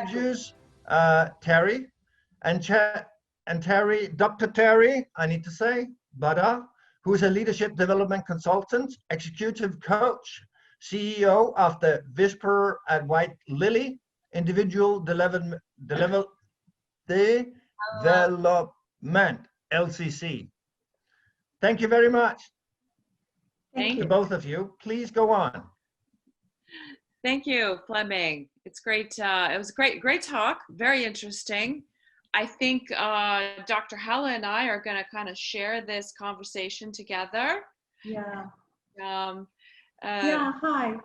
introduce Terry and Terry, Dr. Terry, I need to say, Baydar, who is a leadership development consultant, executive coach, CEO of the Whisper at White Lily Individual Development LCC. Thank you very much. Thank you. To both of you. Please go on. Thank you, Fleming. It's great. It was a great talk. Very interesting. I think Dr. Hella and I are going to kind of share this conversation together. Yeah. Yeah, hi.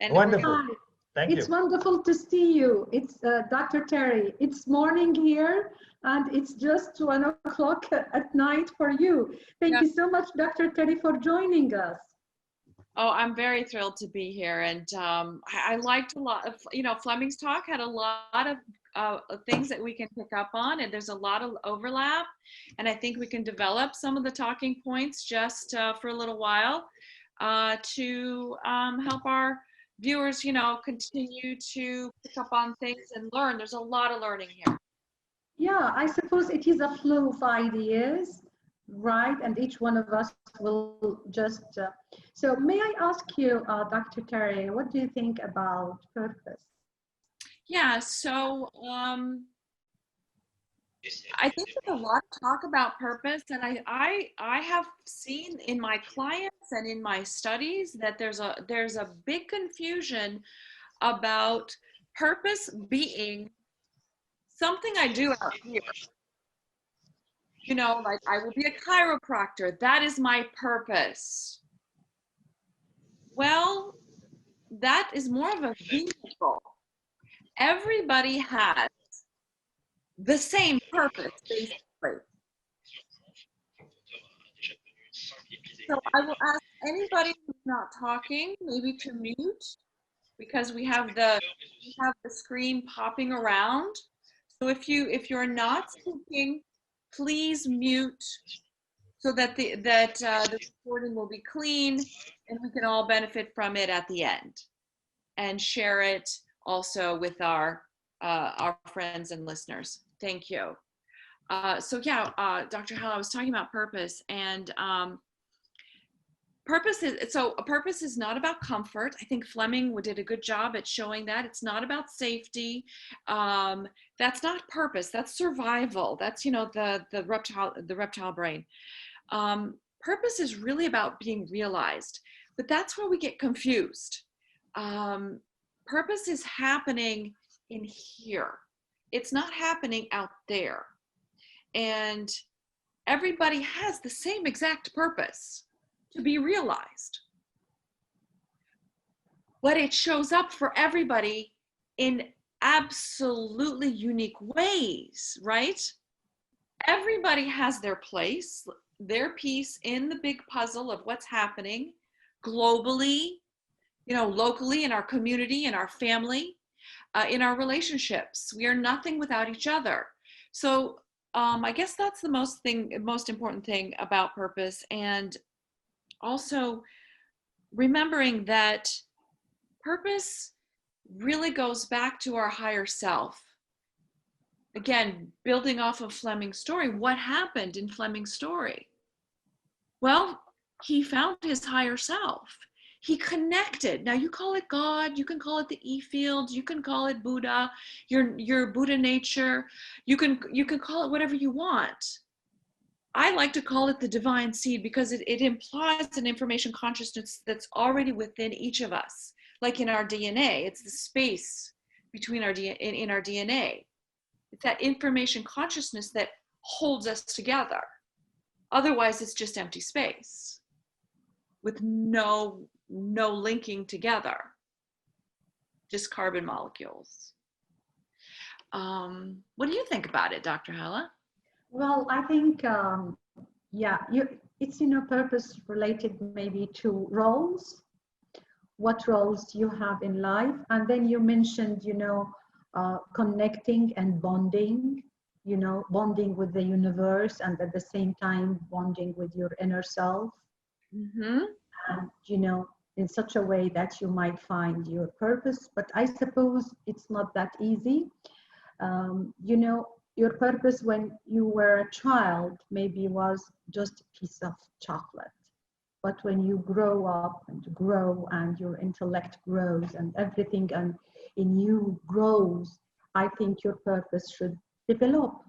And wonderful. Hi. Thank you. It's wonderful to see you. It's Dr. Terry. It's morning here, and it's just 1 o'clock at night for you. Thank you so much, Dr. Terry, for joining us. Oh, I'm very thrilled to be here, and I liked a lot of, Fleming's talk had a lot of things that we can pick up on, and there's a lot of overlap, and I think we can develop some of the talking points just for a little while to help our viewers, continue to pick up on things and learn. There's a lot of learning here. Yeah, I suppose it is a flow of ideas, right? And each one of us will just, so may I ask you, Dr. Terry, what do you think about purpose? Yeah, so I think there's a lot of talk about purpose, and I have seen in my clients and in my studies that there's a big confusion about purpose being something I do out here. Like I will be a chiropractor. That is my purpose. Well, that is more of a vehicle. Everybody has the same purpose, basically. So I will ask anybody who's not talking, maybe to mute, because we have the screen popping around. So if you're not speaking, please mute so that the recording will be clean and we can all benefit from it at the end, and share it also with our friends and listeners. Thank you. So yeah, Dr. Hella, I was talking about purpose, and a purpose is not about comfort. I think Fleming did a good job at showing that. It's not about safety. That's not purpose. That's survival. That's the reptile brain. Purpose is really about being realized, but that's where we get confused. Purpose is happening in here. It's not happening out there. And everybody has the same exact purpose, to be realized. But it shows up for everybody in absolutely unique ways, right? Everybody has their place, their piece in the big puzzle of what's happening globally, locally, in our community, in our family, in our relationships. We are nothing without each other. So I guess that's the most important thing about purpose. And also remembering that purpose really goes back to our higher self. Again, building off of Fleming's story, what happened in Fleming's story? Well, he found his higher self. He connected. Now you call it God, you can call it the E field, you can call it Buddha, your Buddha nature, you can call it whatever you want. I like to call it the divine seed because it implies an information consciousness that's already within each of us. Like in our DNA, it's the space between in our DNA. It's that information consciousness that holds us together. Otherwise, it's just empty space with no linking together, just carbon molecules. What do you think about it, Dr. Hella? Well, I think, it's purpose related maybe to roles, what roles you have in life. And then you mentioned, connecting and bonding, bonding with the universe, and at the same time bonding with your inner self. Mm-hmm. And, in such a way that you might find your purpose. But I suppose it's not that easy. You know, your purpose when you were a child maybe was just a piece of chocolate. But when you grow up and grow and your intellect grows and everything and in you grows, I think your purpose should develop.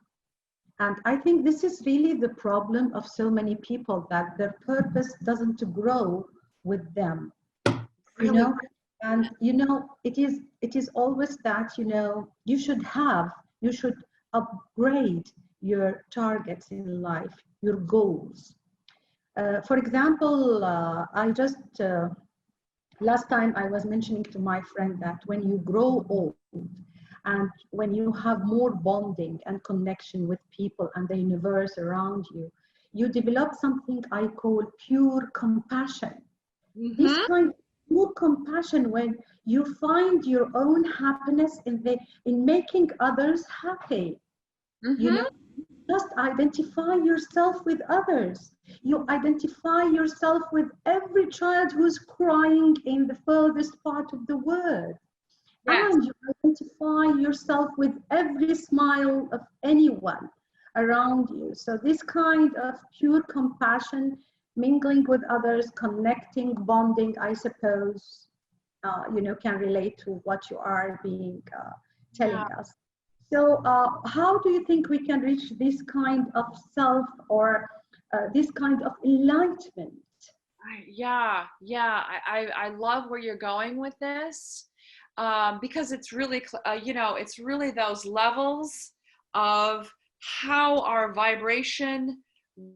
And I think this is really the problem of so many people, that their purpose doesn't grow with them, you Really? know. And you know, it is always that, you know, you should upgrade your targets in life, your goals. For example, I just last time I was mentioning to my friend that when you grow old and when you have more bonding and connection with people and the universe around you, you develop something I call pure compassion. This Mm-hmm. kind of pure compassion, when you find your own happiness in making others happy, you Mm-hmm. know, just identify yourself with others. You identify yourself with every child who's crying in the furthest part of the world. Yes. And you identify yourself with every smile of anyone around you. So this kind of pure compassion, mingling with others, connecting, bonding, I suppose, you know, can relate to what you are being Yeah. telling us. So how do you think we can reach this kind of self, or this kind of enlightenment? Yeah, yeah. I love where you're going with this, because it's really, you know, it's really those levels of how our vibration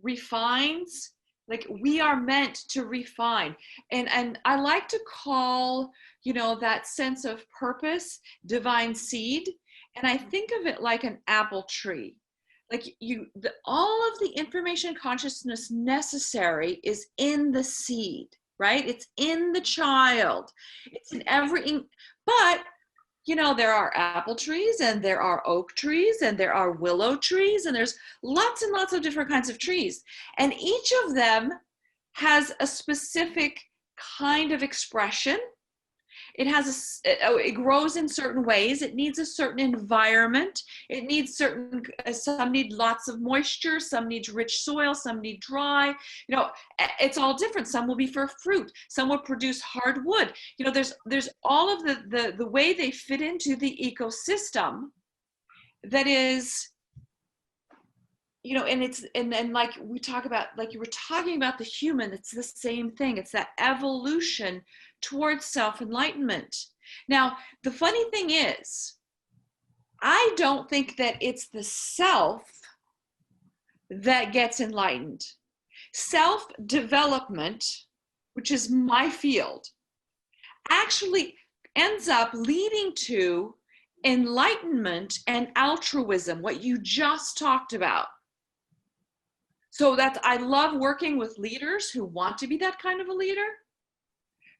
refines. Like we are meant to refine, and I like to call, you know, that sense of purpose divine seed, and I think of it like an apple tree. Like all of the information consciousness necessary is in the seed, right? It's in the child, it's in but you know, there are apple trees and there are oak trees and there are willow trees and there's lots and lots of different kinds of trees, and each of them has a specific kind of expression. It grows in certain ways. It needs a certain environment. It needs some need lots of moisture, some need rich soil, some need dry. You know, it's all different. Some will be for fruit, some will produce hard wood. You know, there's all of the way they fit into the ecosystem that is, you know, and like we talk about, like you were talking about the human, it's the same thing. It's that evolution towards self-enlightenment. Now, the funny thing is, I don't think that it's the self that gets enlightened. Self-development, which is my field, actually ends up leading to enlightenment and altruism, what you just talked about. So I love working with leaders who want to be that kind of a leader,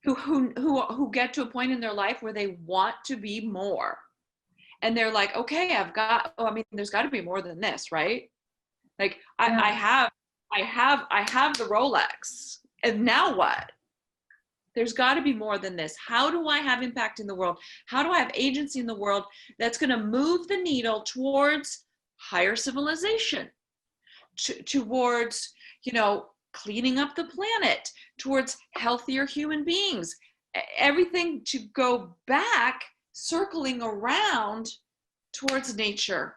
who get to a point in their life where they want to be more. And they're like, okay, I mean, there's got to be more than this, right? Like Yeah. I have the Rolex, and now what? There's got to be more than this. How do I have impact in the world? How do I have agency in the world that's going to move the needle towards higher civilization, towards, you know, cleaning up the planet, towards healthier human beings, everything to go back, circling around towards nature.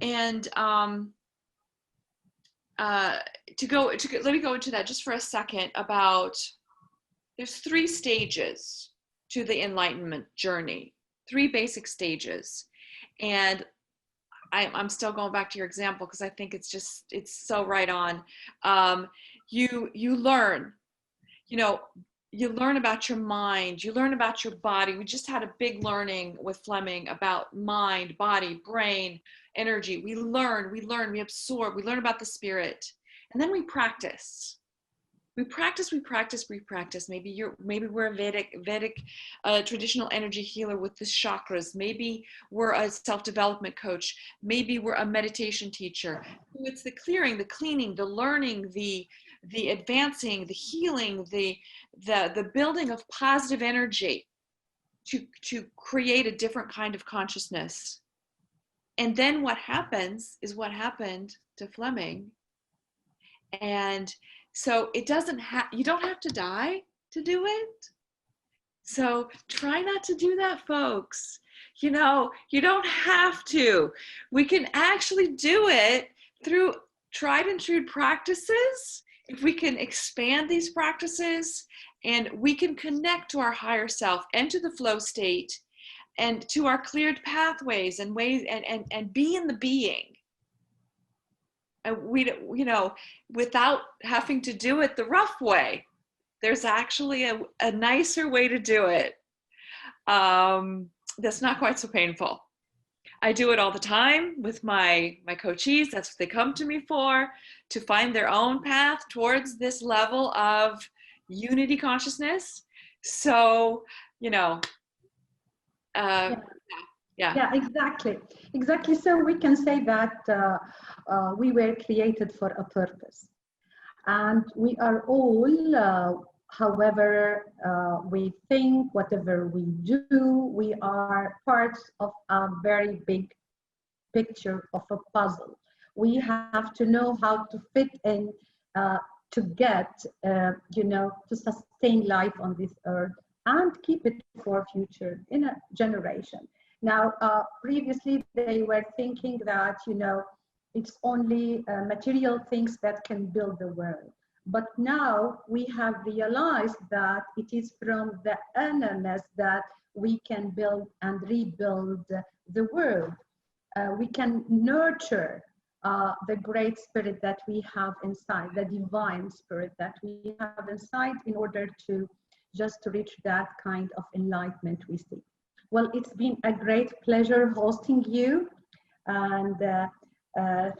And let me go into that just for a second. About, there's 3 stages to the enlightenment journey, 3 basic stages. And I'm still going back to your example because I think it's so right on. You learn, you know, you learn about your mind, you learn about your body. We just had a big learning with Fleming about mind, body, brain, energy. We learn, we absorb, we learn about the spirit, and then we practice. We practice. Maybe we're a Vedic traditional energy healer with the chakras. Maybe we're a self-development coach. Maybe we're a meditation teacher. It's the clearing, the cleaning, the learning, the the advancing, the healing, the building of positive energy to create a different kind of consciousness. And then what happens is what happened to Fleming. And so it doesn't have, you don't have to die to do it. So try not to do that, folks. You know, you don't have to. We can actually do it through tried and true practices. If we can expand these practices and we can connect to our higher self and to the flow state and to our cleared pathways and ways and be in the being. And we, you know, without having to do it the rough way. There's actually a nicer way to do it that's not quite so painful. I do it all the time with my coachees. That's what they come to me for, to find their own path towards this level of unity consciousness. So, you know, yeah. Yeah, exactly. So we can say that we were created for a purpose, and we are all, however we think, whatever we do, we are parts of a very big picture of a puzzle. We have to know how to fit in to get, you know, to sustain life on this earth and keep it for future in a generation. Now, previously they were thinking that, you know, it's only material things that can build the world. But now we have realized that it is from the innerness that we can build and rebuild the world. We can nurture the great spirit that we have inside, the divine spirit that we have inside, in order to just to reach that kind of enlightenment we seek. Well, it's been a great pleasure hosting you, and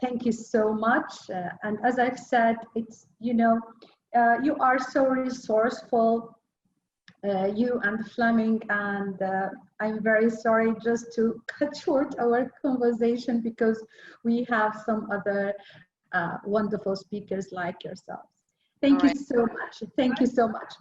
thank you so much. And as I've said, it's, you know, you are so resourceful, you and Fleming, and I'm very sorry just to cut short our conversation because we have some other wonderful speakers like yourselves. Thank you so much. Thank you so much.